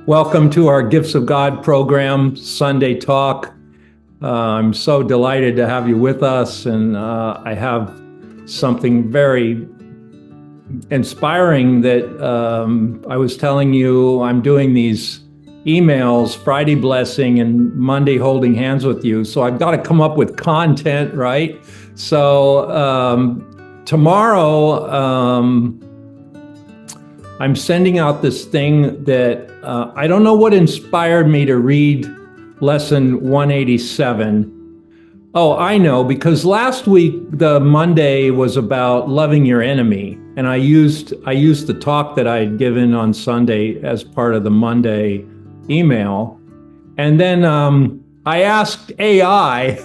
Welcome to our Gifts of God program, Sunday Talk. I'm so delighted to have you with us, and I have something very inspiring that I was telling you. I'm doing these emails, Friday Blessing and Monday Holding Hands with You, so I've got to come up with content, right? So tomorrow, I'm sending out this thing that I don't know what inspired me to read lesson 187. Oh, I know, because last week the Monday was about loving your enemy, and I used the talk that I had given on Sunday as part of the Monday email, and then I asked AI.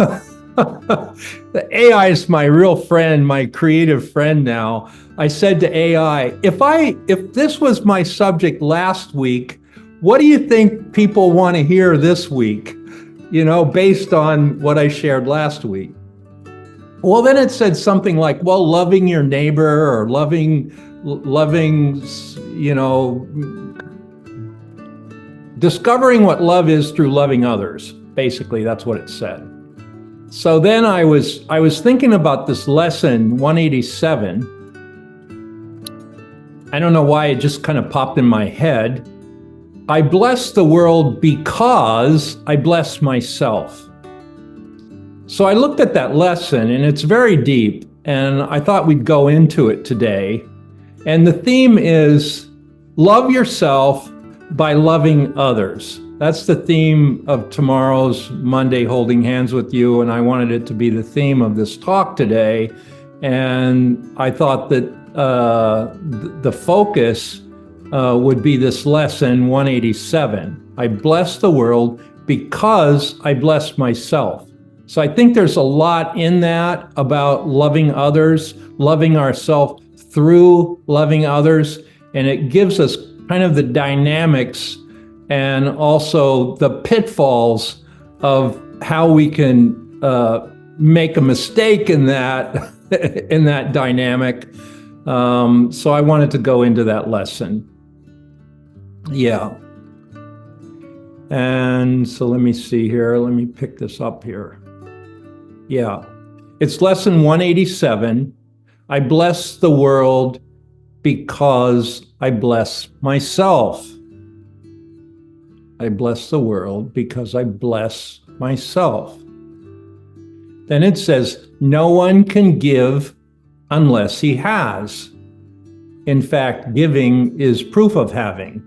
The AI is my real friend, my creative friend now. I said to AI, if this was my subject last week, what do you think people want to hear this week? You know, based on what I shared last week. Well, then it said something like, well, loving your neighbor or loving, you know, discovering what love is through loving others. Basically, that's what it said. So then I was thinking about this lesson 187. I don't know why it just kind of popped in my head. I bless the world because I bless myself. So I looked at that lesson, and it's very deep, and I thought we'd go into it today. And the theme is love yourself by loving others. That's the theme of tomorrow's Monday Holding Hands with You, and I wanted it to be the theme of this talk today. And I thought that the focus would be this lesson 187. I bless the world because I bless myself. So I think there's a lot in that about loving others, loving ourselves through loving others, and it gives us kind of the dynamics and also the pitfalls of how we can make a mistake in that in that dynamic. So I wanted to go into that lesson. Yeah. And so let me see here. Let me pick this up here. Yeah. It's lesson 187. I bless the world because I bless myself. I bless the world because I bless myself. Then it says, no one can give unless he has. In fact, giving is proof of having.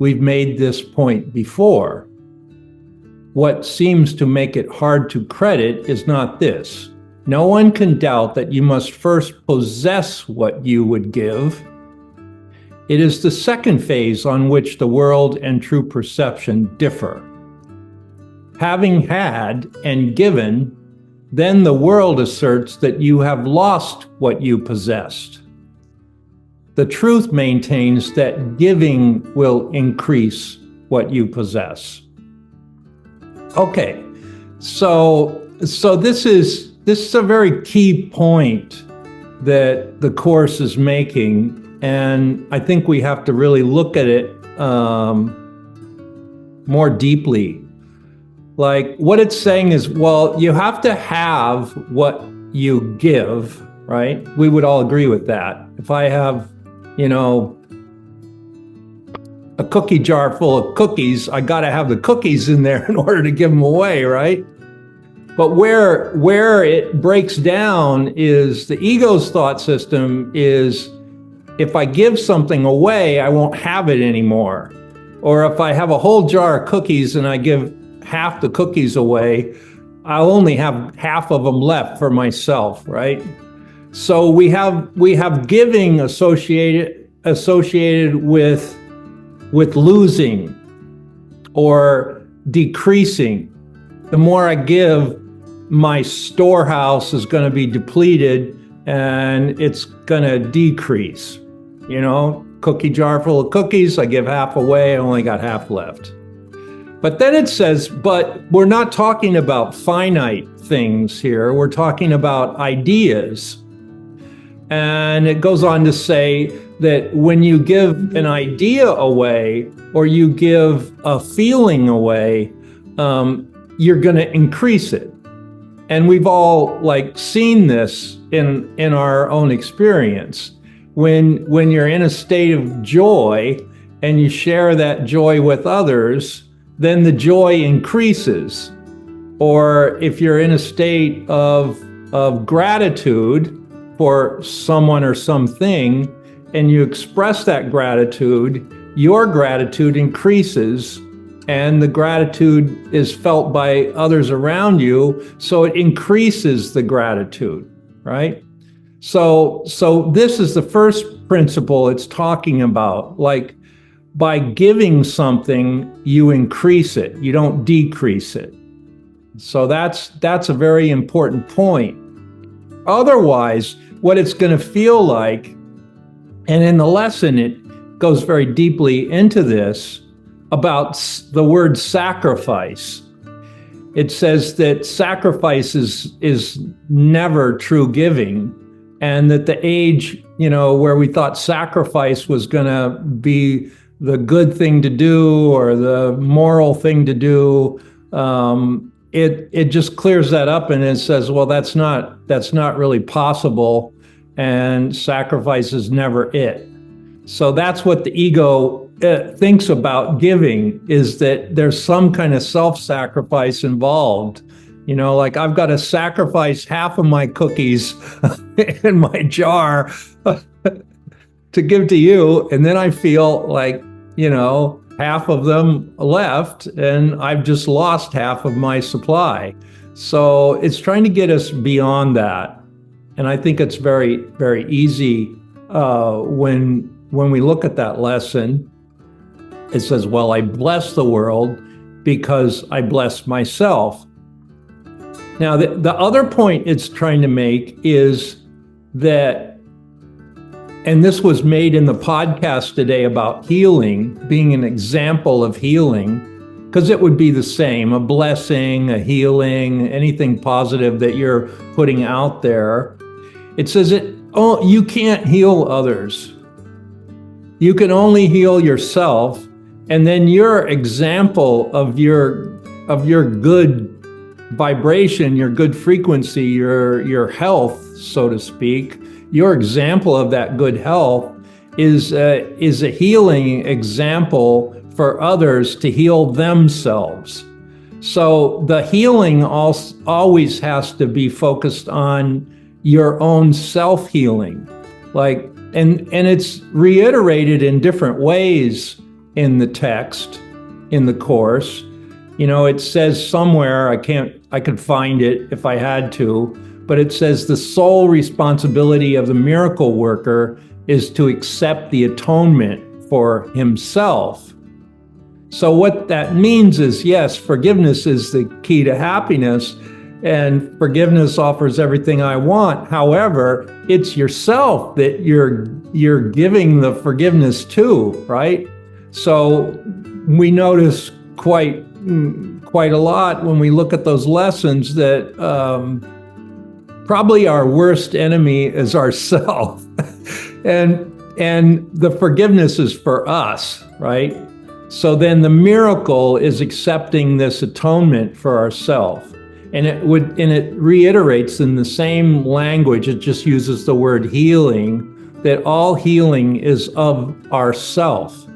We've made this point before. What seems to make it hard to credit is not this. No one can doubt that you must first possess what you would give. It is the second phase on which the world and true perception differ. Having had and given, then the world asserts that you have lost what you possessed. The truth maintains that giving will increase what you possess. Okay, so this is a very key point that the Course is making, and I think we have to really look at it more deeply. Like, what it's saying is, well, you have to have what you give, right? We would all agree with that. If I have, you know, a cookie jar full of cookies, I got to have the cookies in there in order to give them away, right? But where it breaks down is the ego's thought system is, if I give something away, I won't have it anymore. Or if I have a whole jar of cookies and I give half the cookies away, I'll only have half of them left for myself, right? So we have giving associated with losing or decreasing. The more I give, my storehouse is going to be depleted and it's going to decrease. You know, cookie jar full of cookies, I give half away, I only got half left. But then it says, but we're not talking about finite things here, we're talking about ideas. And it goes on to say, that when you give an idea away or you give a feeling away, you're going to increase it. And we've all seen this in our own experience. When you're in a state of joy and you share that joy with others, then the joy increases. Or if you're in a state of gratitude for someone or something, and you express that gratitude, your gratitude increases, and the gratitude is felt by others around you, so it increases the gratitude, right? So this is the first principle it's talking about. By giving something, you increase it, you don't decrease it. So that's a very important point. Otherwise, what it's going to feel like, and in the lesson, it goes very deeply into this about the word sacrifice. It says that sacrifice is never true giving, and that the age, where we thought sacrifice was going to be the good thing to do or the moral thing to do, it just clears that up, and it says, well, that's not really possible, and sacrifice is never it. So that's what the ego thinks about giving, is that there's some kind of self-sacrifice involved. I've got to sacrifice half of my cookies in my jar to give to you, and then I feel half of them left, and I've just lost half of my supply. So it's trying to get us beyond that. And I think it's very, very easy when we look at that lesson. It says, well, I bless the world because I bless myself. Now, the other point it's trying to make is that, and this was made in the podcast today about healing, being an example of healing, because it would be the same, a blessing, a healing, anything positive that you're putting out there. It says you can't heal others. You can only heal yourself, and then your example of your good vibration, your good frequency, your health, so to speak, your example of that good health is a healing example for others to heal themselves. So the healing always has to be focused on your own self-healing. And it's reiterated in different ways in the text, in the Course. It says somewhere, I could find it if I had to, but it says the sole responsibility of the miracle worker is to accept the atonement for himself. So what that means is, yes, forgiveness is the key to happiness, and forgiveness offers everything I want. However, it's yourself that you're giving the forgiveness to, right? So we notice quite a lot when we look at those lessons that probably our worst enemy is ourself, and the forgiveness is for us, right? So then the miracle is accepting this atonement for ourselves. And it reiterates in the same language, it just uses the word healing, that all healing is of ourself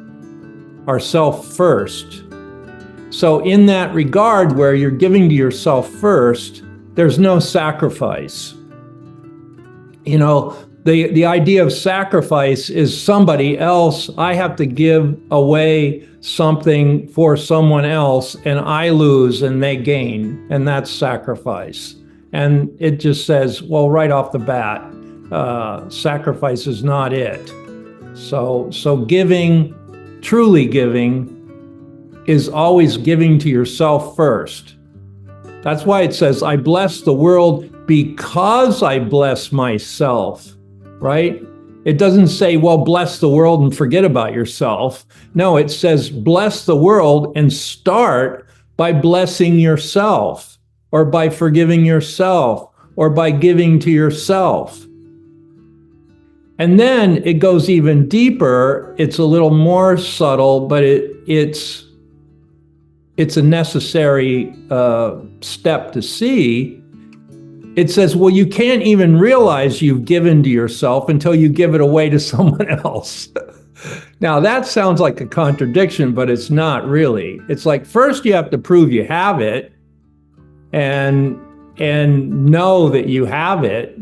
first. So in that regard, where you're giving to yourself first, there's no sacrifice. The idea of sacrifice is somebody else. I have to give away something for someone else, and I lose and they gain, and that's sacrifice. And it just says, well, right off the bat, sacrifice is not it. So giving, truly giving, is always giving to yourself first. That's why it says, I bless the world because I bless myself, right? It doesn't say, well, bless the world and forget about yourself. No, it says, bless the world and start by blessing yourself, or by forgiving yourself, or by giving to yourself. And then it goes even deeper. It's a little more subtle, but it's a necessary step to see. It says, well, you can't even realize you've given to yourself until you give it away to someone else. Now, that sounds like a contradiction, but it's not really. It's like, first you have to prove you have it and know that you have it,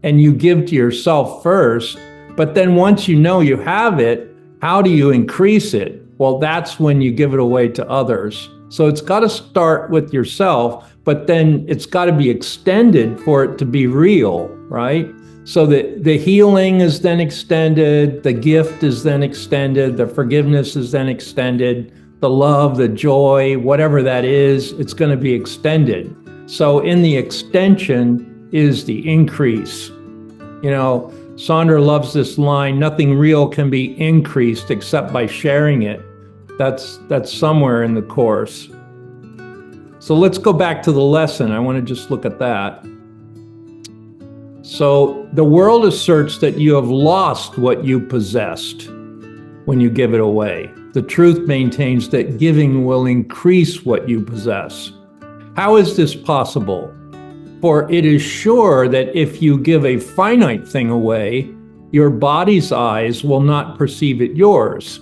and you give to yourself first. But then once you know you have it, how do you increase it? Well, that's when you give it away to others. So it's got to start with yourself, but then it's got to be extended for it to be real, right? So the healing is then extended, the gift is then extended, the forgiveness is then extended, the love, the joy, whatever that is, it's going to be extended. So in the extension is the increase. You know, Sandra loves this line, nothing real can be increased except by sharing it. That's somewhere in the Course. So let's go back to the lesson. I want to just look at that. So the world asserts that you have lost what you possessed when you give it away. The truth maintains that giving will increase what you possess. How is this possible? For it is sure that if you give a finite thing away, your body's eyes will not perceive it yours.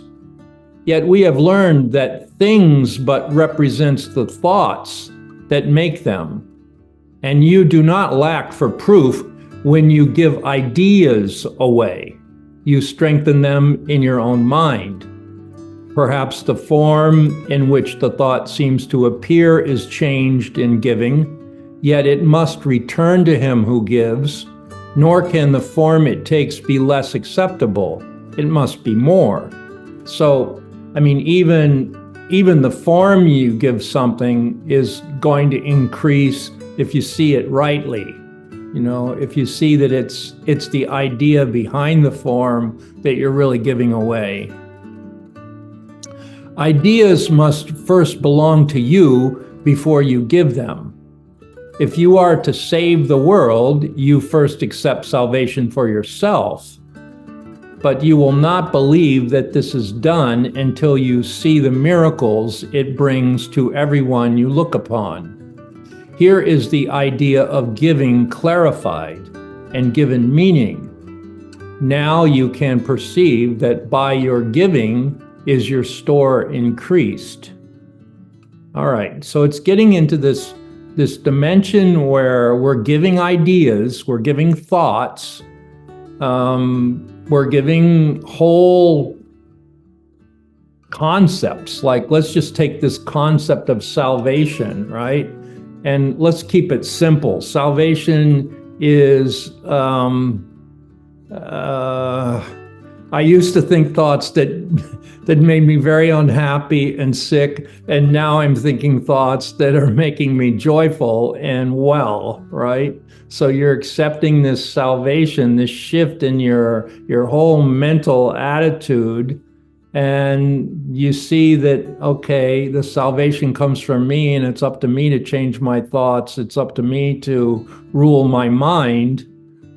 Yet we have learned that things but represents the thoughts that make them. And you do not lack for proof when you give ideas away. You strengthen them in your own mind. Perhaps the form in which the thought seems to appear is changed in giving, yet it must return to him who gives, nor can the form it takes be less acceptable. It must be more. So, I mean, even the form you give something is going to increase if you see it rightly. You know, if you see that it's the idea behind the form that you're really giving away. Ideas must first belong to you before you give them. If you are to save the world, you first accept salvation for yourself. But you will not believe that this is done until you see the miracles it brings to everyone you look upon. Here is the idea of giving clarified and given meaning. Now you can perceive that by your giving is your store increased. All right, so it's getting into this dimension where we're giving ideas, we're giving thoughts, we're giving whole concepts. Like, let's just take this concept of salvation, right? And let's keep it simple. Salvation is, I used to think thoughts that made me very unhappy and sick, and now I'm thinking thoughts that are making me joyful and well, right? So you're accepting this salvation, this shift in your whole mental attitude, and you see that, okay, the salvation comes from me, and it's up to me to change my thoughts. It's up to me to rule my mind.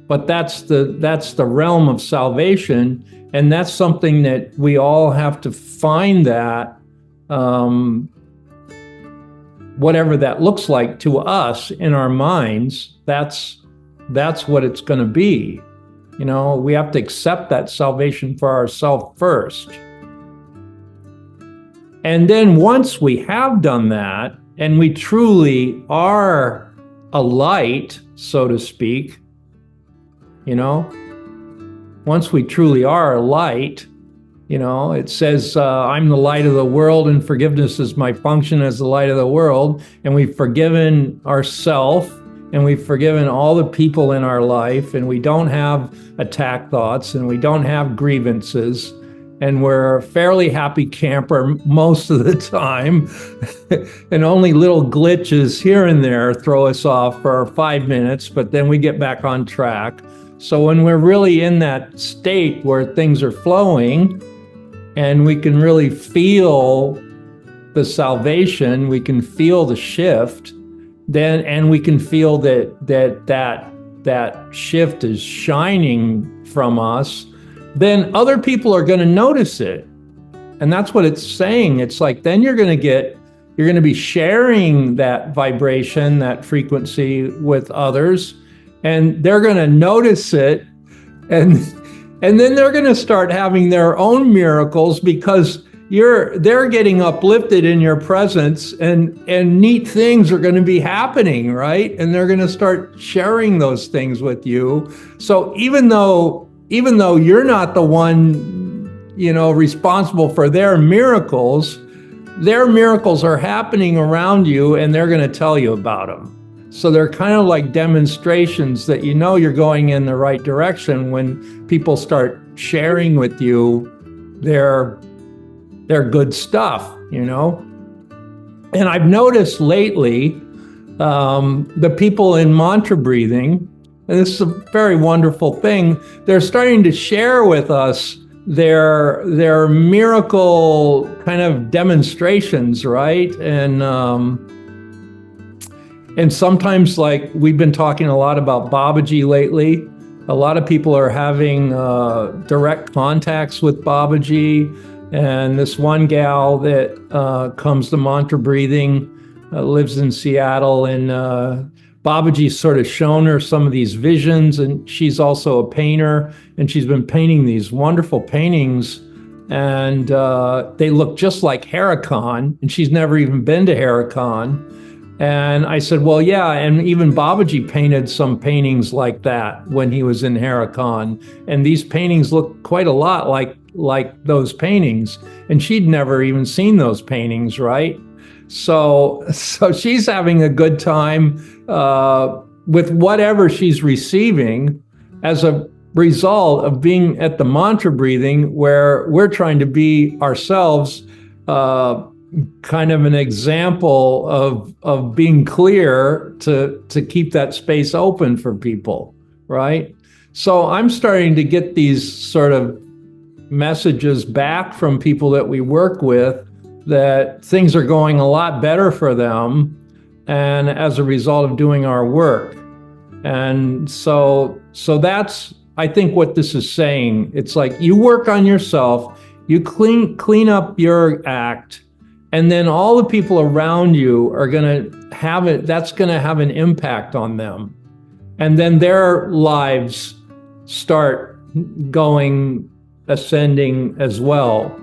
But that's the realm of salvation, and that's something that we all have to find that, whatever that looks like to us in our minds, that's what it's going to be. You know, we have to accept that salvation for ourselves first. And then once we have done that, and we truly are a light, so to speak, you know, once we truly are a light, you know, it says, I'm the light of the world and forgiveness is my function as the light of the world. And we've forgiven ourselves and we've forgiven all the people in our life, and we don't have attack thoughts and we don't have grievances. And we're a fairly happy camper most of the time. And only little glitches here and there throw us off for 5 minutes, but then we get back on track. So when we're really in that state where things are flowing and we can really feel the salvation, we can feel the shift, then, and we can feel that that shift is shining from us, then other people are going to notice it. And that's what it's saying. It's like, then you're going to be sharing that vibration, that frequency with others, and they're going to notice it. And then they're going to start having their own miracles because they're getting uplifted in your presence, and neat things are going to be happening, right? And they're going to start sharing those things with you. So even though you're not the one, responsible for their miracles are happening around you, and they're going to tell you about them. So they're kind of like demonstrations that you're going in the right direction when people start sharing with you their good stuff, And I've noticed lately, the people in mantra breathing, and this is a very wonderful thing, they're starting to share with us their miracle kind of demonstrations, right? And sometimes, like, we've been talking a lot about Babaji lately. A lot of people are having direct contacts with Babaji. And this one gal that comes to mantra breathing lives in Seattle, and Babaji's sort of shown her some of these visions, and she's also a painter, and she's been painting these wonderful paintings, and they look just like Harakan, and she's never even been to Harakan. And I said, well, yeah, and even Babaji painted some paintings like that when he was in Harakan, and these paintings look quite a lot like those paintings, and she'd never even seen those paintings, right? So she's having a good time with whatever she's receiving as a result of being at the mantra breathing, where we're trying to be ourselves kind of an example of being clear to keep that space open for people, right? So I'm starting to get these sort of messages back from people that we work with that things are going a lot better for them, and as a result of doing our work. And so that's, I think, what this is saying. It's like, you work on yourself, you clean up your act, and then all the people around you are going to have it. That's going to have an impact on them, and then their lives start ascending as well.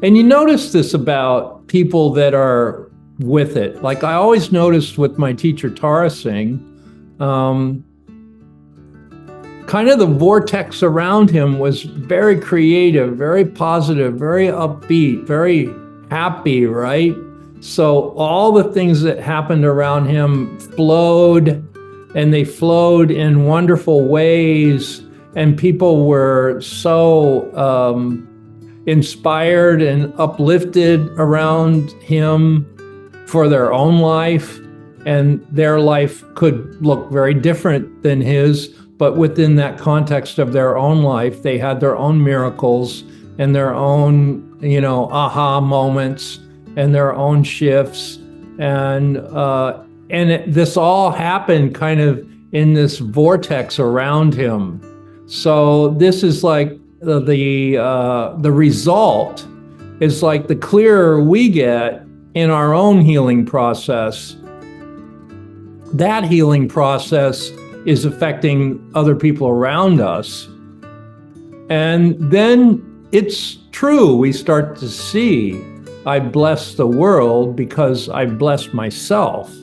And you notice this about people that are with it. Like I always noticed with my teacher Tara Singh, kind of the vortex around him was very creative, very positive, very upbeat, very happy, right? So all the things that happened around him flowed, and they flowed in wonderful ways, and people were so inspired and uplifted around him for their own life, and their life could look very different than his, but within that context of their own life, they had their own miracles and their own, aha moments and their own shifts, and this all happened kind of in this vortex around him. So this is like the result is like, the clearer we get in our own healing process, that healing process is affecting other people around us. And then it's true, we start to see, I bless the world because I blessed myself.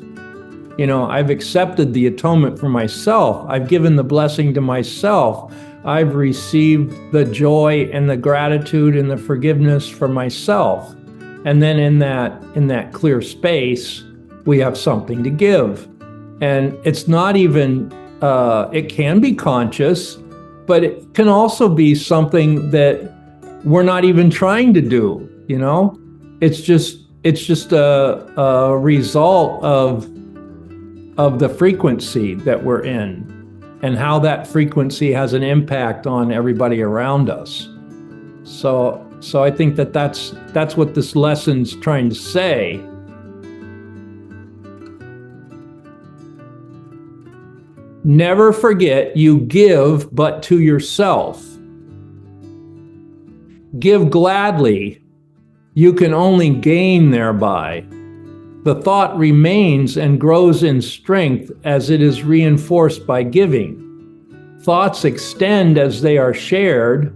I've accepted the atonement for myself. I've given the blessing to myself. I've received the joy and the gratitude and the forgiveness for myself. And then in that clear space, we have something to give. And it's not even, it can be conscious, but it can also be something that we're not even trying to do, It's just a result of the frequency that we're in, and how that frequency has an impact on everybody around us. So I think that's what this lesson's trying to say. Never forget you give but to yourself. Give gladly, you can only gain thereby. The thought remains and grows in strength as it is reinforced by giving. Thoughts extend as they are shared,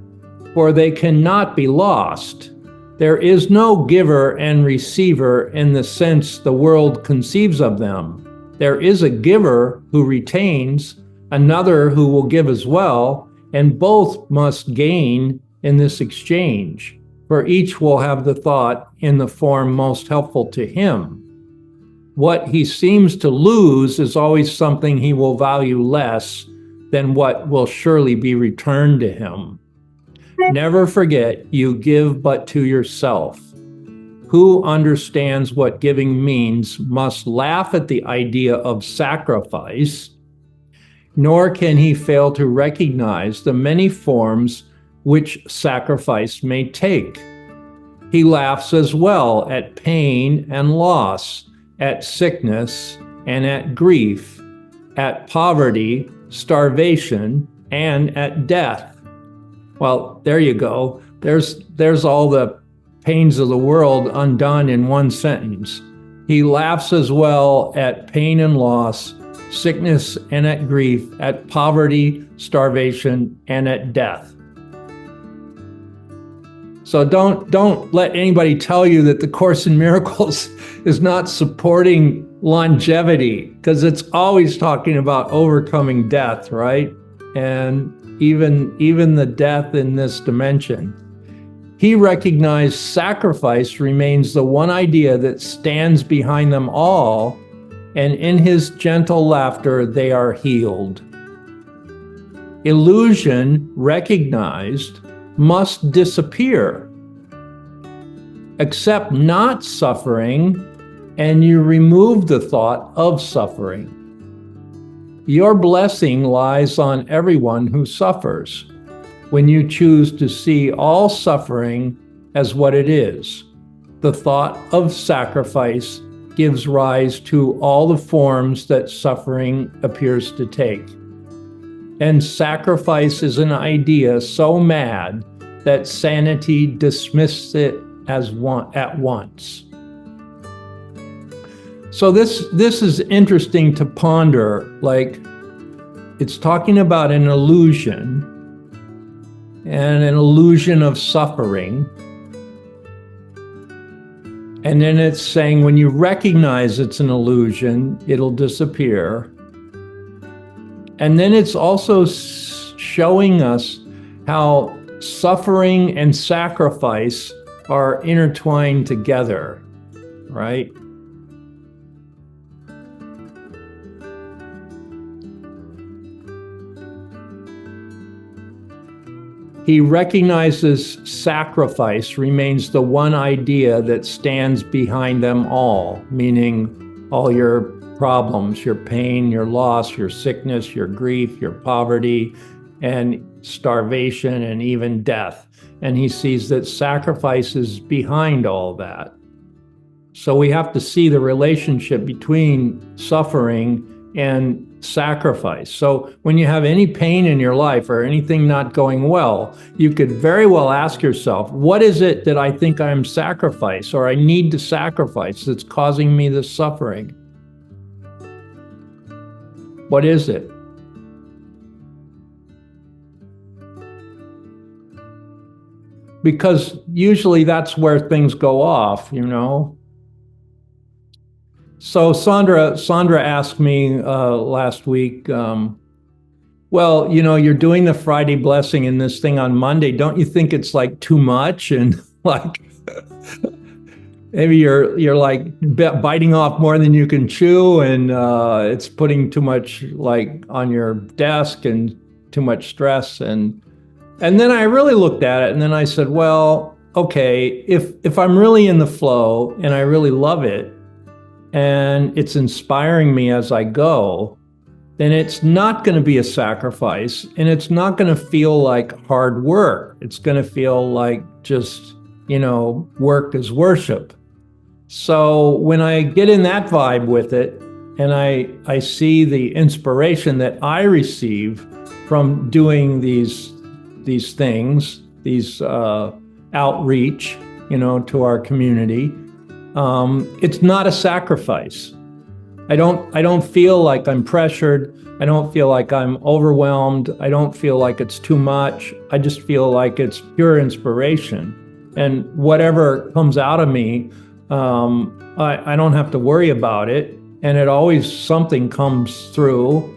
for they cannot be lost. There is no giver and receiver in the sense the world conceives of them. There is a giver who retains, another who will give as well, and both must gain in this exchange, for each will have the thought in the form most helpful to him. What he seems to lose is always something he will value less than what will surely be returned to him. Never forget you give but to yourself. Who understands what giving means must laugh at the idea of sacrifice, nor can he fail to recognize the many forms which sacrifice may take. He laughs as well at pain and loss, at sickness and at grief, at poverty, starvation, and at death. Well, there you go. There's all the pains of the world undone in one sentence. He laughs as well at pain and loss, sickness and at grief, at poverty, starvation, and at death. So don't let anybody tell you that the Course in Miracles is not supporting longevity, because it's always talking about overcoming death, right? And even the death in this dimension. He recognized sacrifice remains the one idea that stands behind them all, and in his gentle laughter they are healed. Illusion, recognized, must disappear. Accept not suffering, and you remove the thought of suffering. Your blessing lies on everyone who suffers when you choose to see all suffering as what it is. The thought of sacrifice gives rise to all the forms that suffering appears to take. And sacrifice is an idea so mad that sanity dismisses it at once. So this is interesting to ponder. Like, it's talking about an illusion, and an illusion of suffering. And then it's saying when you recognize it's an illusion, it'll disappear. And then it's also showing us how suffering and sacrifice are intertwined together, right? He recognizes sacrifice remains the one idea that stands behind them all, meaning all your problems, your pain, your loss, your sickness, your grief, your poverty, and starvation, and even death. And he sees that sacrifice is behind all that. So we have to see the relationship between suffering and sacrifice. So when you have any pain in your life or anything not going well, you could very well ask yourself, what is it that I think I'm sacrifice or I need to sacrifice that's causing me this suffering? What is it? Because usually that's where things go off, you know? So Sandra asked me last week, well, you know, you're doing the Friday blessing in this thing on Monday. Don't you think it's like too much? And like, maybe you're like biting off more than you can chew, and it's putting too much like on your desk and too much stress. And then I really looked at it, and then I said, well, okay, if I'm really in the flow and I really love it, and it's inspiring me as I go, then it's not going to be a sacrifice, and it's not going to feel like hard work. It's going to feel like just, you know, work is worship. So when I get in that vibe with it, and I see the inspiration that I receive from doing these things, these outreach, to our community. It's not a sacrifice. I don't feel like I'm pressured. I don't feel like I'm overwhelmed. I don't feel like it's too much. I just feel like it's pure inspiration. And whatever comes out of me, I don't have to worry about it. And it always, something comes through.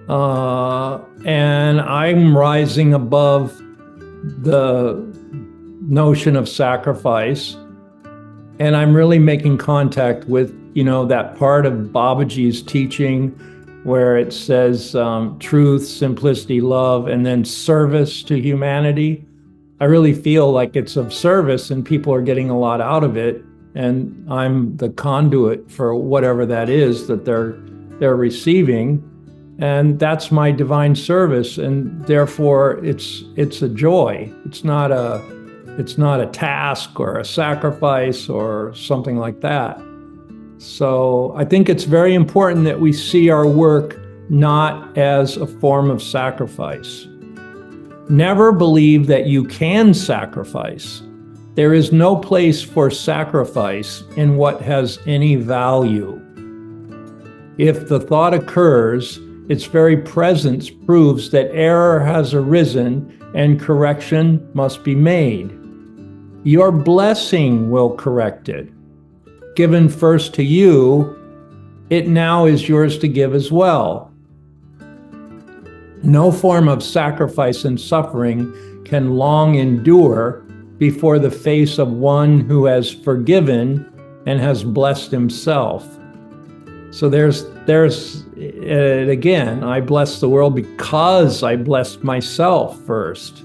And I'm rising above the notion of sacrifice. And I'm really making contact with, that part of Babaji's teaching where it says truth, simplicity, love, and then service to humanity. I really feel like it's of service and people are getting a lot out of it. And I'm the conduit for whatever that is that they're receiving. And that's my divine service. And therefore it's a joy. It's not a task or a sacrifice or something like that. So I think it's very important that we see our work not as a form of sacrifice. Never believe that you can sacrifice. There is no place for sacrifice in what has any value. If the thought occurs, its very presence proves that error has arisen and correction must be made. Your blessing will correct it. Given first to you, it now is yours to give as well. No form of sacrifice and suffering can long endure before the face of one who has forgiven and has blessed himself. So there's again, I bless the world because I blessed myself first.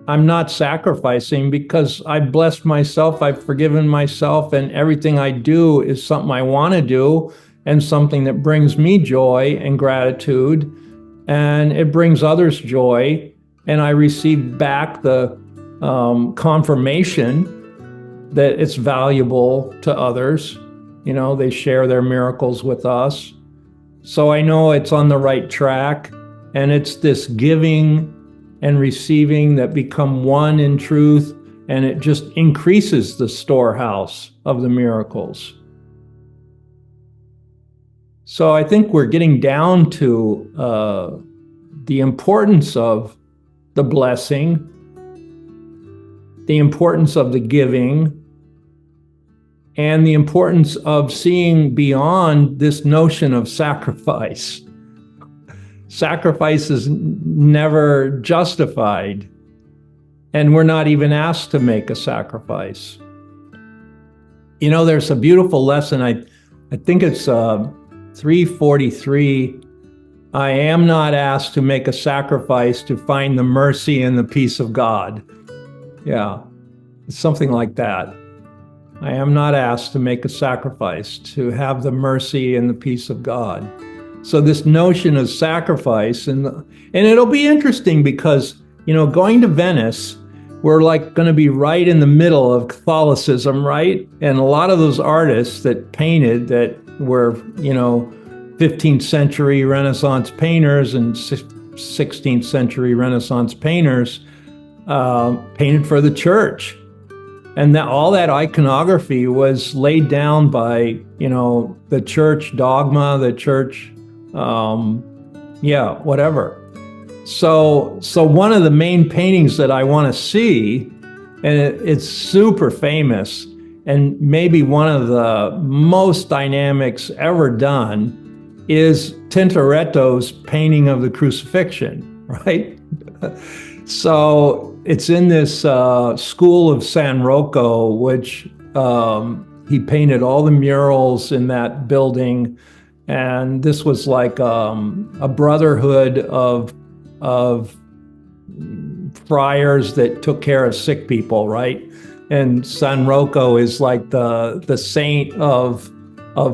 I'm not sacrificing because I blessed myself, I've forgiven myself, and everything I do is something I want to do and something that brings me joy and gratitude, and it brings others joy, and I receive back the confirmation that it's valuable to others. They share their miracles with us. So I know it's on the right track, and it's this giving and receiving that become one in truth, and it just increases the storehouse of the miracles. So I think we're getting down to the importance of the blessing, the importance of the giving, and the importance of seeing beyond this notion of sacrifice. Sacrifice is never justified, and we're not even asked to make a sacrifice. There's a beautiful lesson, I think it's 343. I am not asked to make a sacrifice to find the mercy and the peace of God. Yeah, it's something like that. I am not asked to make a sacrifice to have the mercy and the peace of God. So this notion of sacrifice, and it'll be interesting because, going to Venice, we're going to be right in the middle of Catholicism, right? And a lot of those artists that painted that were, 15th century Renaissance painters and 16th century Renaissance painters painted for the church. And all that iconography was laid down by, the church dogma, the church, whatever. So one of the main paintings that I want to see, and it's super famous, and maybe one of the most dynamics ever done, is Tintoretto's painting of the crucifixion, right? So it's in this school of San Rocco, which he painted all the murals in that building. And this was like a brotherhood of friars that took care of sick people, right? And San Rocco is like the saint of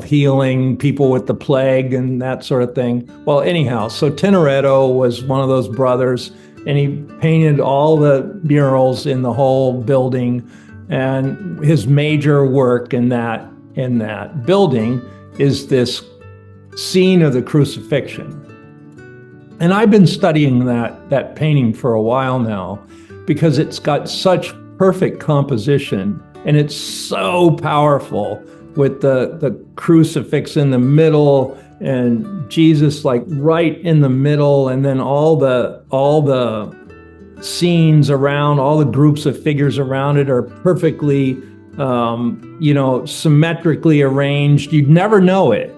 healing people with the plague and that sort of thing. Well, anyhow, so Tintoretto was one of those brothers, and he painted all the murals in the whole building. And his major work in that in that building is this scene of the crucifixion. And I've been studying that painting for a while now because it's got such perfect composition and it's so powerful with the crucifix in the middle and Jesus like right in the middle, and then all the scenes around, all the groups of figures around it are perfectly symmetrically arranged. You'd never know it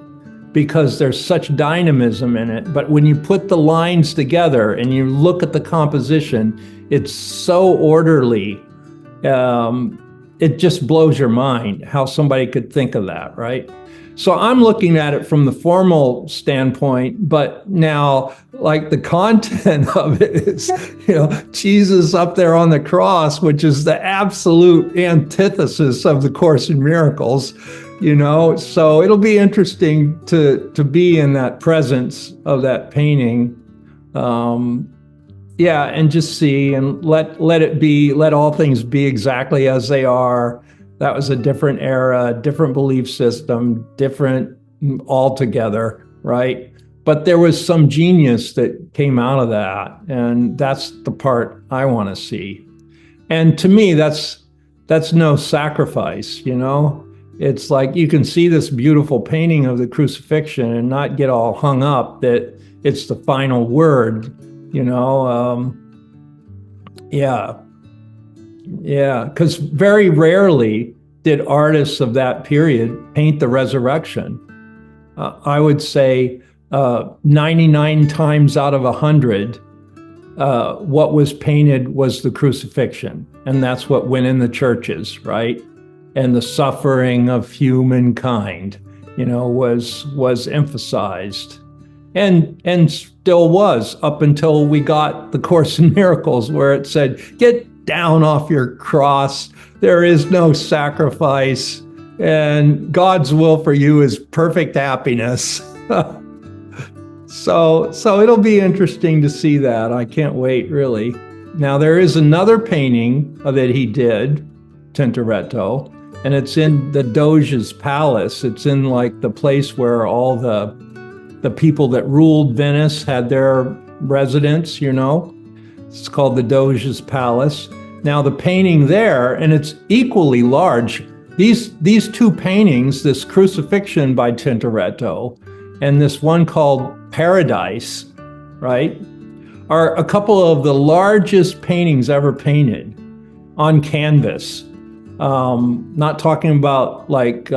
because there's such dynamism in it. But when you put the lines together and you look at the composition, it's so orderly. It just blows your mind how somebody could think of that, right? So I'm looking at it from the formal standpoint, but now like the content of it is, Jesus up there on the cross, which is the absolute antithesis of the Course in Miracles, so it'll be interesting to be in that presence of that painting. And just see and let all things be exactly as they are. That was a different era, different belief system, different altogether, right? But there was some genius that came out of that, and that's the part I want to see. And to me, that's no sacrifice, It's like you can see this beautiful painting of the crucifixion and not get all hung up that it's the final word, because very rarely did artists of that period paint the resurrection. I would say 99 times out of 100, what was painted was the crucifixion, and that's what went in the churches, right? And the suffering of humankind, was emphasized, and still was up until we got the Course in Miracles, where it said, "Get down off your cross. There is no sacrifice, and God's will for you is perfect happiness." So it'll be interesting to see that. I can't wait, really. Now, there is another painting that he did, Tintoretto, and it's in the Doge's palace. It's in like the place where all the people that ruled Venice had their residence, It's called the Doge's Palace. Now the painting there, and it's equally large. These two paintings, this crucifixion by Tintoretto and this one called Paradise, right, are a couple of the largest paintings ever painted on canvas. Not talking about like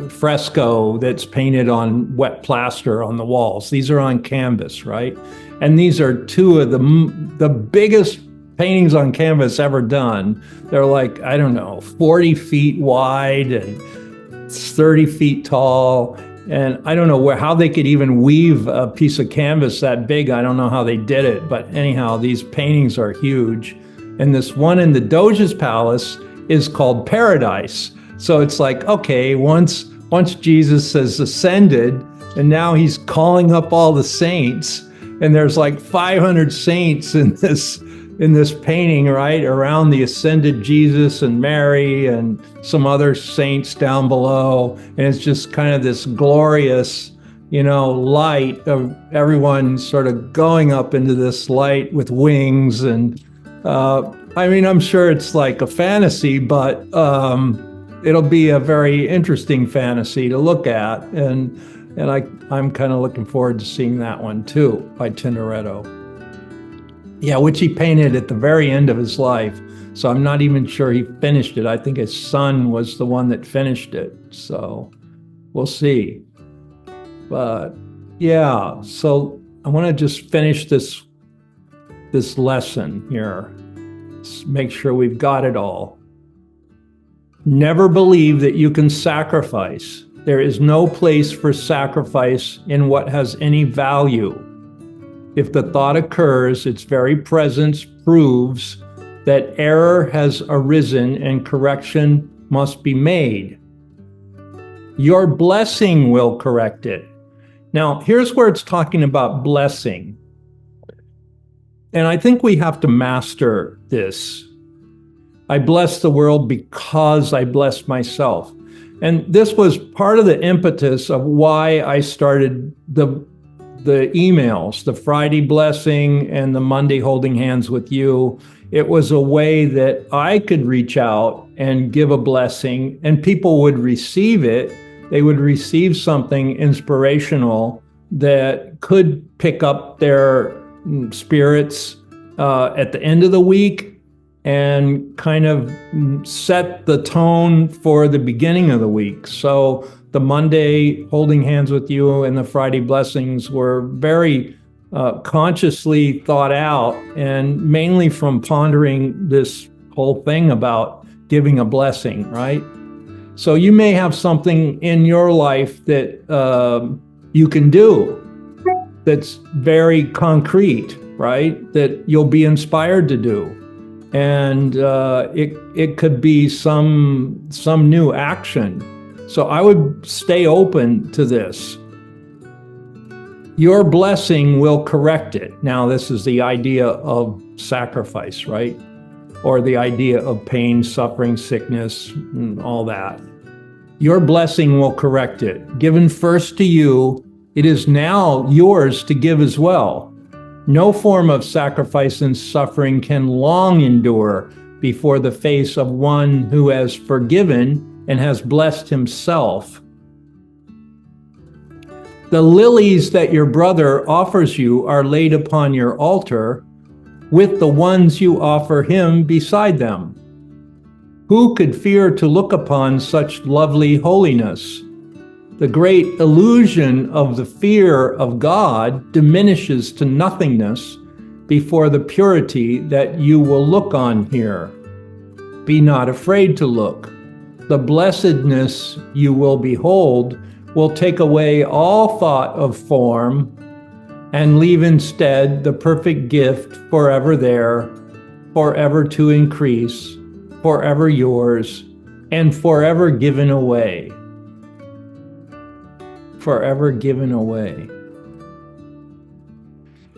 fresco that's painted on wet plaster on the walls. These are on canvas, right? And these are two of the biggest paintings on canvas ever done. They're like, 40 feet wide and 30 feet tall. And I don't know how they could even weave a piece of canvas that big. I don't know how they did it. But anyhow, these paintings are huge. And this one in the Doge's Palace is called Paradise. So it's like, okay, once Jesus has ascended, and now he's calling up all the saints, and there's like 500 saints in this painting, right, around the ascended Jesus and Mary and some other saints down below, and it's just kind of this glorious, light of everyone sort of going up into this light with wings. And I'm sure it's like a fantasy, but it'll be a very interesting fantasy to look at, and I'm kind of looking forward to seeing that one too, by Tintoretto. Yeah, which he painted at the very end of his life. So I'm not even sure he finished it. I think his son was the one that finished it. So we'll see. But yeah, so I want to just finish this lesson here. Let's make sure we've got it all. Never believe that you can sacrifice. There is no place for sacrifice in what has any value. If the thought occurs, its very presence proves that error has arisen and correction must be made. Your blessing will correct it. Now, here's where it's talking about blessing. And I think we have to master this. I bless the world because I bless myself. And this was part of the impetus of why I started the emails, the Friday blessing and the Monday holding hands with you. It was a way that I could reach out and give a blessing, and people would receive it. They would receive something inspirational that could pick up their spirits at the end of the week and kind of set the tone for the beginning of the week. So the Monday holding hands with you and the Friday blessings were very consciously thought out, and mainly from pondering this whole thing about giving a blessing, right? So you may have something in your life that you can do that's very concrete, right? That you'll be inspired to do. And it could be some new action. So I would stay open to this. Your blessing will correct it. Now, this is the idea of sacrifice, right? Or the idea of pain, suffering, sickness, and all that. Your blessing will correct it. Given first to you, it is now yours to give as well. No form of sacrifice and suffering can long endure before the face of one who has forgiven and has blessed himself. The lilies that your brother offers you are laid upon your altar with the ones you offer him beside them. Who could fear to look upon such lovely holiness? The great illusion of the fear of God diminishes to nothingness before the purity that you will look on here. Be not afraid to look. The blessedness you will behold will take away all thought of form and leave instead the perfect gift forever there, forever to increase, forever yours, and forever given away. Forever given away.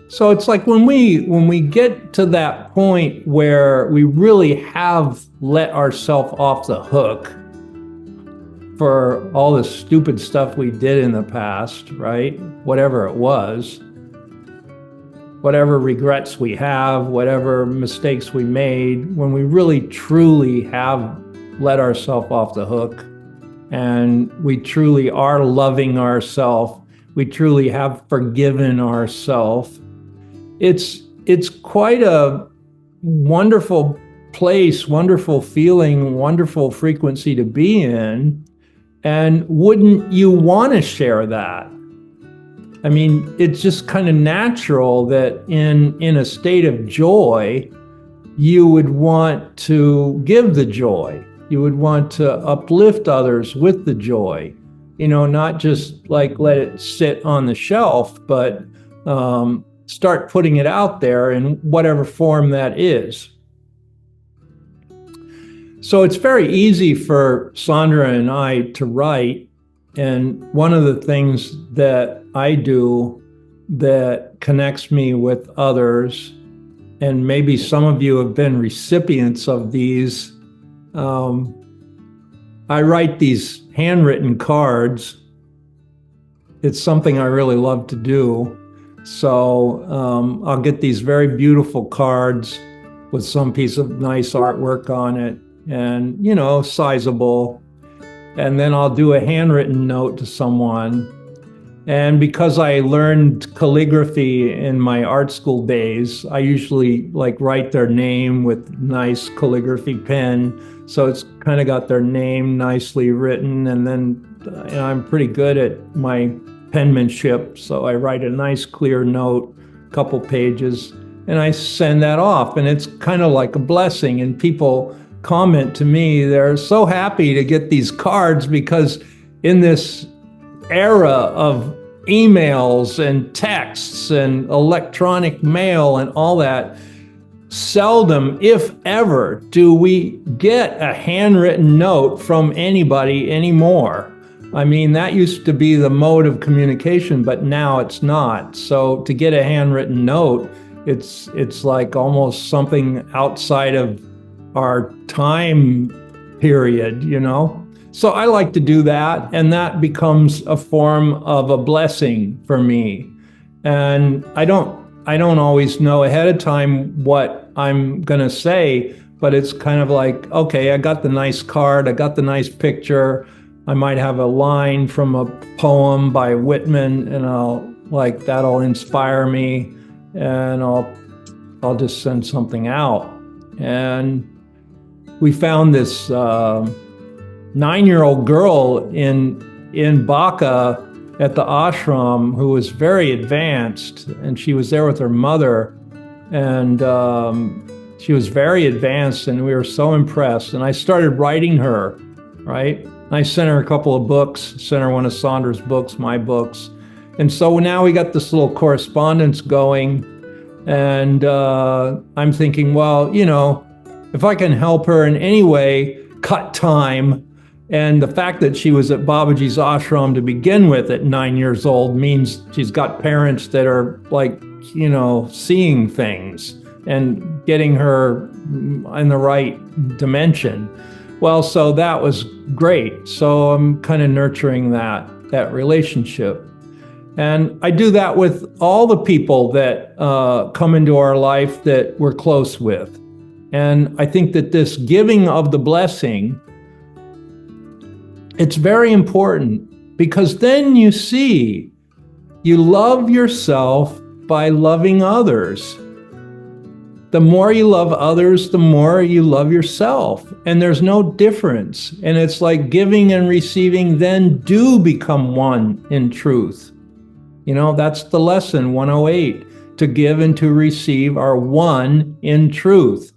So it's like when we get to that point where we really have let ourselves off the hook for all the stupid stuff we did in the past, right? Whatever it was, whatever regrets we have, whatever mistakes we made, when we really truly have let ourselves off the hook, and we truly are loving ourselves, we truly have forgiven ourselves, it's quite a wonderful place, wonderful feeling, wonderful frequency to be in. And wouldn't you want to share that? I mean, it's just kind of natural that in a state of joy, you would want to give the joy. You would want to uplift others with the joy, not just like let it sit on the shelf, but start putting it out there in whatever form that is. So it's very easy for Sandra and I to write. And one of the things that I do that connects me with others, and maybe some of you have been recipients of these, I write these handwritten cards. It's something I really love to do. So I'll get these very beautiful cards with some piece of nice artwork on it and, sizable. And then I'll do a handwritten note to someone. And because I learned calligraphy in my art school days, I usually write their name with nice calligraphy pen. So it's kind of got their name nicely written. And then I'm pretty good at my penmanship. So I write a nice clear note, a couple pages, and I send that off. And it's kind of like a blessing. And people comment to me, they're so happy to get these cards because in this era of emails and texts and electronic mail and all that, seldom, if ever, do we get a handwritten note from anybody anymore. I mean, that used to be the mode of communication, but now it's not. So to get a handwritten note, it's like almost something outside of our time period, you know? So I like to do that, and that becomes a form of a blessing for me. And I don't always know ahead of time what I'm going to say, but it's kind of like, okay, I got the nice card, I got the nice picture. I might have a line from a poem by Whitman, and that'll inspire me, and I'll just send something out. And we found this 9-year-old girl in Baka at the ashram who was very advanced, and she was there with her mother, and she was very advanced, and we were so impressed. And I started writing her, right? I sent her a couple of books, sent her one of Sandra's books, my books. And so now we got this little correspondence going, and I'm thinking, well, you know, if I can help her in any way, cut time. And the fact that she was at Babaji's ashram to begin with at 9 years old means she's got parents that are like, you know, seeing things and getting her in the right dimension. Well, so that was great. So I'm kind of nurturing that relationship. And I do that with all the people that come into our life that we're close with. And I think that this giving of the blessing, it's very important, because then you see, you love yourself by loving others. The more you love others, the more you love yourself. And there's no difference. And it's like giving and receiving then do become one in truth. You know, that's the lesson 108. To give and to receive are one in truth.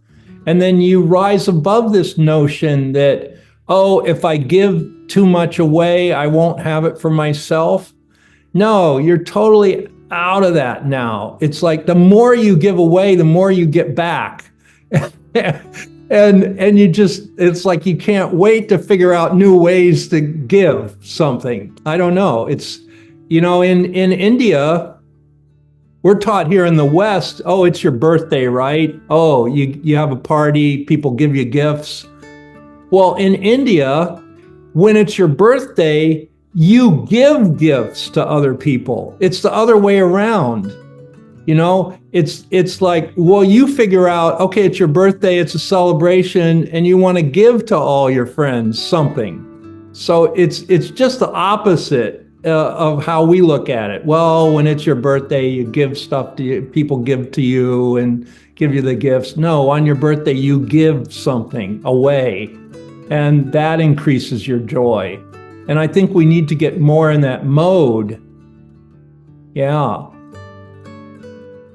And then you rise above this notion that, oh, if I give too much away, I won't have it for myself. No, you're totally out of that now. It's like the more you give away, the more you get back. and you just, it's like you can't wait to figure out new ways to give something. I don't know. It's, you know, in India, we're taught here in the West, oh, it's your birthday, right? Oh, you have a party, people give you gifts. Well, in India, when it's your birthday, you give gifts to other people. It's the other way around. You know, it's like, well, you figure out, okay, it's your birthday, it's a celebration, and you want to give to all your friends something. So it's just the opposite of how we look at it. Well, when it's your birthday, you give stuff to you, people give to you and give you the gifts. No, on your birthday, you give something away, and that increases your joy. And I think we need to get more in that mode. Yeah.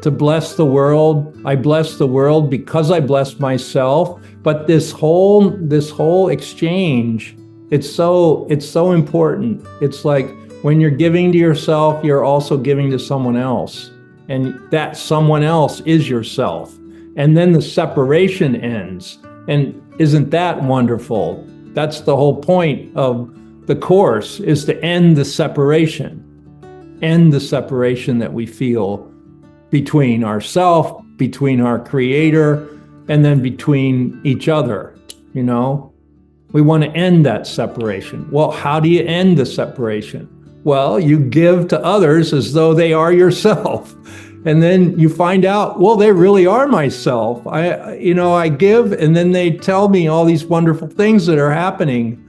To bless the world. I bless the world because I bless myself. But this whole exchange, it's so important. It's like when you're giving to yourself, you're also giving to someone else. And that someone else is yourself. And then the separation ends. And isn't that wonderful? That's the whole point of the Course, is to end the separation that we feel between ourself, between our Creator, and then between each other. You know, we want to end that separation. Well, how do you end the separation? Well, you give to others as though they are yourself. And then you find out, well, they really are myself. I give, and then they tell me all these wonderful things that are happening.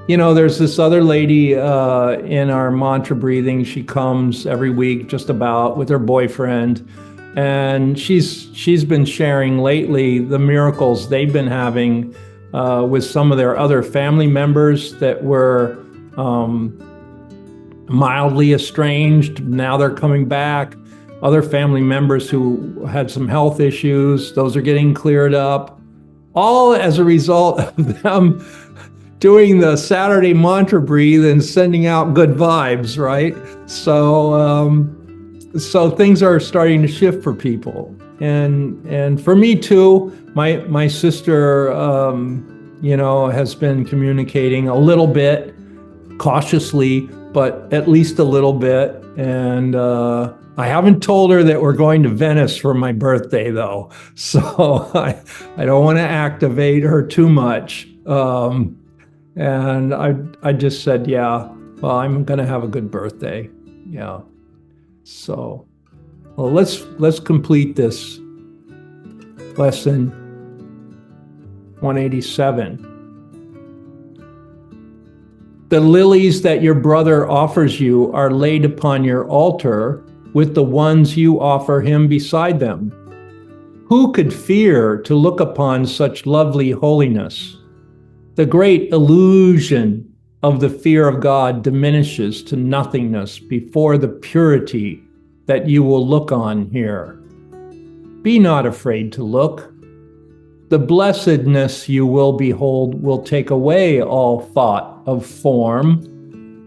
There's this other lady in our mantra breathing. She comes every week just about with her boyfriend. And she's been sharing lately the miracles they've been having with some of their other family members that were mildly estranged. Now they're coming back. Other family members who had some health issues, those are getting cleared up. All as a result of them doing the Saturday mantra breathe and sending out good vibes, right? So things are starting to shift for people. And for me too, my sister, has been communicating a little bit cautiously but at least a little bit. And I haven't told her that we're going to Venice for my birthday, though. So I don't want to activate her too much. And I just said, yeah, well, I'm going to have a good birthday. Yeah. So, well, let's complete this lesson 187. The lilies that your brother offers you are laid upon your altar with the ones you offer him beside them. Who could fear to look upon such lovely holiness? The great illusion of the fear of God diminishes to nothingness before the purity that you will look on here. Be not afraid to look. The blessedness you will behold will take away all thought of form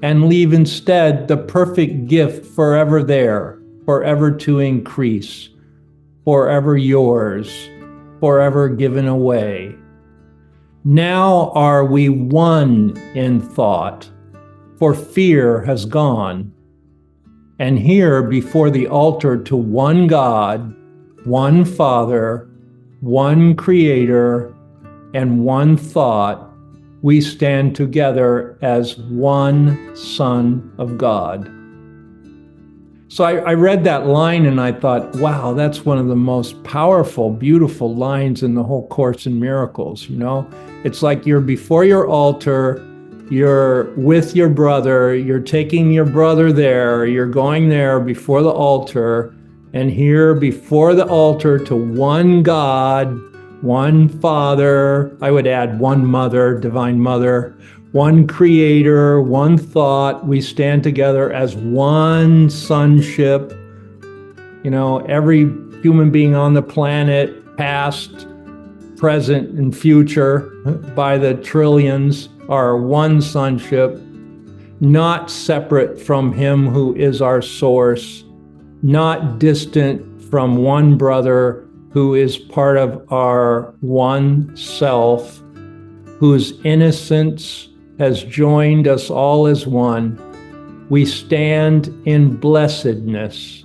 and leave instead the perfect gift forever there, forever to increase, forever yours, forever given away. Now are we one in thought, for fear has gone. And here before the altar to one God, one Father, one Creator, and one thought, we stand together as one Son of God. So I read that line and I thought, wow, that's one of the most powerful, beautiful lines in the whole Course in Miracles, you know? It's like you're before your altar, you're with your brother, you're taking your brother there, you're going there before the altar, and here before the altar to one God, one Father, I would add one Mother, Divine Mother, one Creator, one thought, we stand together as one sonship. You know, every human being on the planet, past, present, and future, by the trillions, are one sonship, not separate from Him who is our source, not distant from one brother who is part of our one self, whose innocence has joined us all as one. We stand in blessedness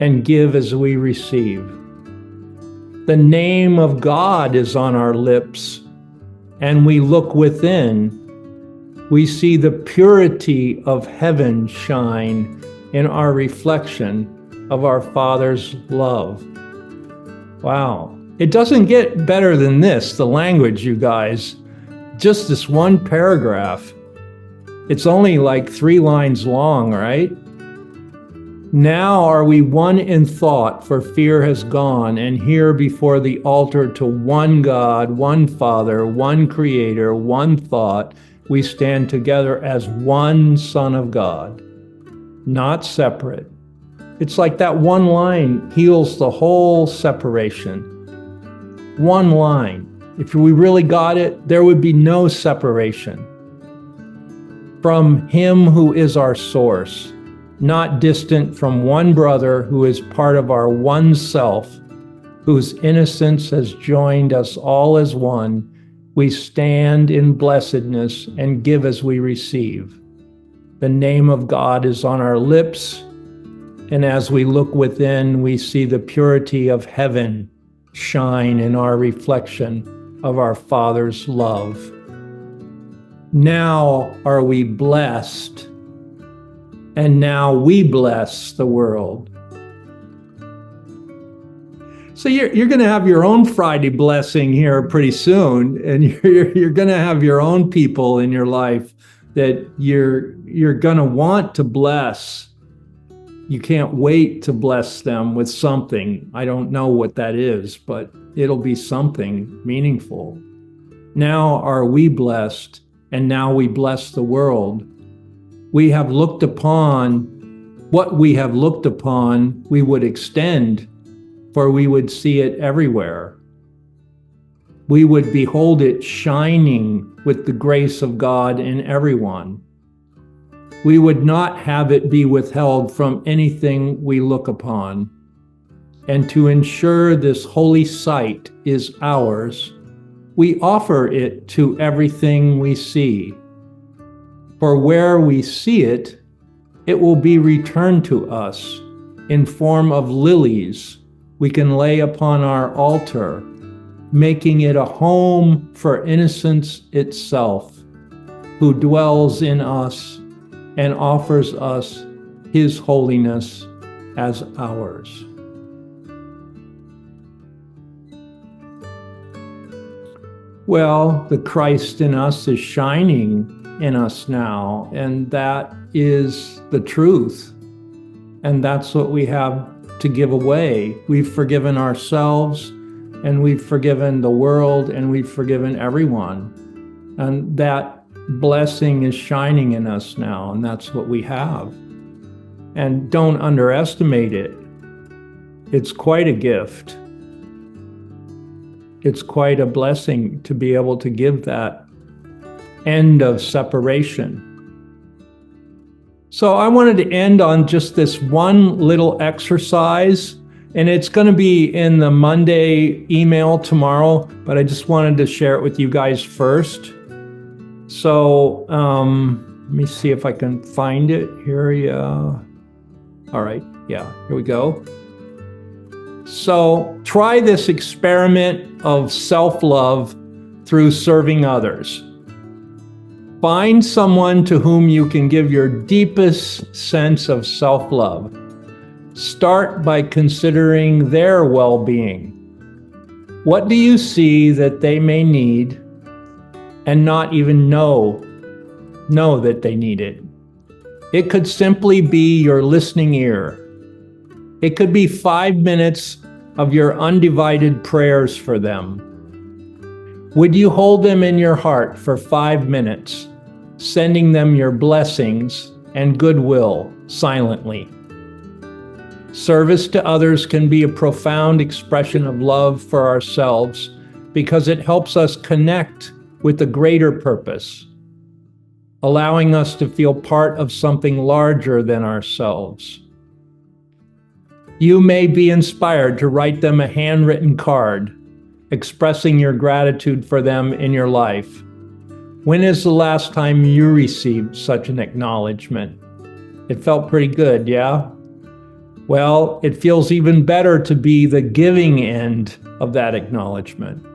and give as we receive. The name of God is on our lips, and we look within. We see the purity of heaven shine in our reflection of our Father's love. Wow. It doesn't get better than this, the language, you guys. Just this one paragraph. It's only like 3 lines long, right? Now are we one in thought, for fear has gone, and here before the altar to one God, one Father, one Creator, one thought, we stand together as one Son of God, not separate. It's like that one line heals the whole separation. One line. If we really got it, there would be no separation from Him who is our source, not distant from one brother who is part of our one self, whose innocence has joined us all as one. We stand in blessedness and give as we receive. The name of God is on our lips, and as we look within, we see the purity of heaven shine in our reflection of our Father's love. Now are we blessed, and now we bless the world. So you're going to have your own Friday blessing here pretty soon, and you're going to have your own people in your life that you're going to want to bless. You can't wait to bless them with something. I don't know what that is, but it'll be something meaningful. Now are we blessed, and now we bless the world. We have looked upon what we have looked upon, we would extend, for we would see it everywhere. We would behold it shining with the grace of God in everyone. We would not have it be withheld from anything we look upon. And to ensure this holy sight is ours, we offer it to everything we see. For where we see it, it will be returned to us in form of lilies we can lay upon our altar, making it a home for innocence itself, who dwells in us and offers us his holiness as ours. Well, the Christ in us is shining in us now, and that is the truth. And that's what we have to give away. We've forgiven ourselves, and we've forgiven the world, and we've forgiven everyone. And that blessing is shining in us now, and that's what we have. And don't underestimate it. It's quite a gift. It's quite a blessing to be able to give that end of separation. So I wanted to end on just this one little exercise, and it's going to be in the Monday email tomorrow, but I just wanted to share it with you guys first. So let me see if I can find it here. Yeah. All right. Yeah, here we go. So try this experiment of self-love through serving others. Find someone to whom you can give your deepest sense of self-love. Start by considering their well-being. What do you see that they may need and not even know that they need it? It could simply be your listening ear. It could be 5 minutes of your undivided prayers for them. Would you hold them in your heart for 5 minutes, sending them your blessings and goodwill silently? Service to others can be a profound expression of love for ourselves because it helps us connect with a greater purpose, allowing us to feel part of something larger than ourselves. You may be inspired to write them a handwritten card, expressing your gratitude for them in your life. When is the last time you received such an acknowledgement? It felt pretty good, yeah? Well, it feels even better to be the giving end of that acknowledgement.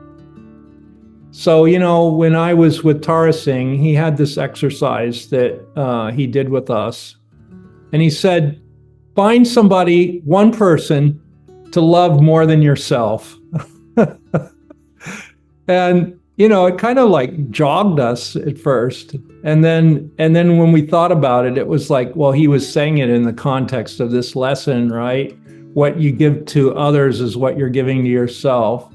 So, when I was with Tara Singh, he had this exercise that he did with us. And he said, find somebody, one person, to love more than yourself. And, it kind of like jogged us at first. And then when we thought about it, it was like, well, he was saying it in the context of this lesson, right? What you give to others is what you're giving to yourself.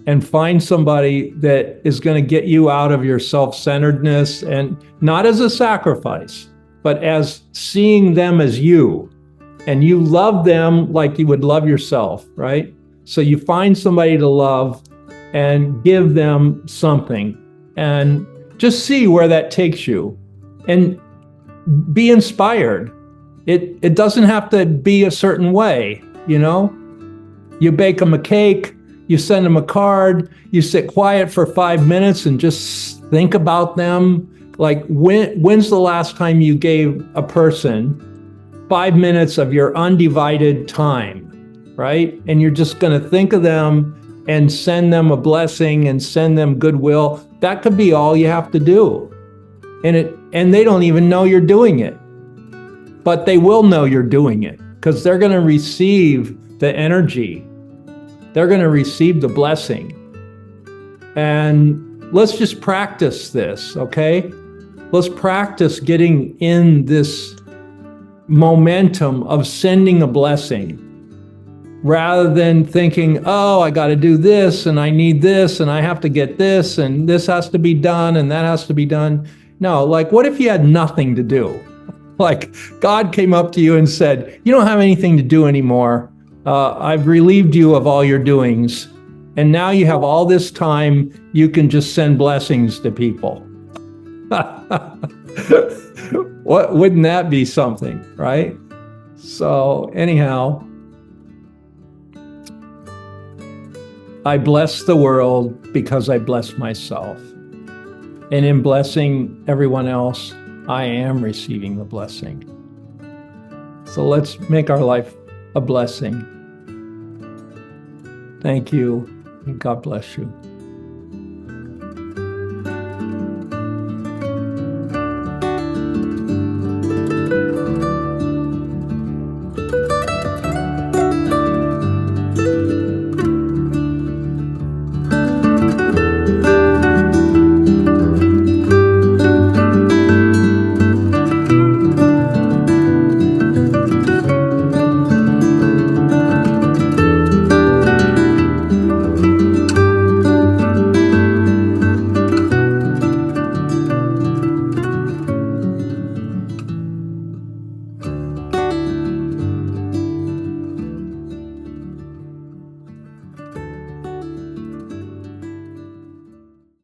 And find somebody that is going to get you out of your self-centeredness, and not as a sacrifice, but as seeing them as you. And you love them like you would love yourself, right? So you find somebody to love and give them something, and just see where that takes you, and be inspired. It doesn't have to be a certain way, You bake them a cake, you send them a card, you sit quiet for 5 minutes and just think about them. Like, when's the last time you gave a person 5 minutes of your undivided time, right? And you're just going to think of them and send them a blessing and send them goodwill. That could be all you have to do. And they don't even know you're doing it. But they will know you're doing it, because they're going to receive the energy. They're going to receive the blessing. And let's just practice this, okay? Let's practice getting in this momentum of sending a blessing, rather than thinking, oh, I got to do this, and I need this, and I have to get this, and this has to be done, and that has to be done. No, like, what if you had nothing to do? Like, God came up to you and said, you don't have anything to do anymore. I've relieved you of all your doings, and now you have all this time. You can just send blessings to people. What wouldn't that be something, right? So anyhow, I bless the world because I bless myself. And in blessing everyone else, I am receiving the blessing. So let's make our life a blessing. Thank you, and God bless you.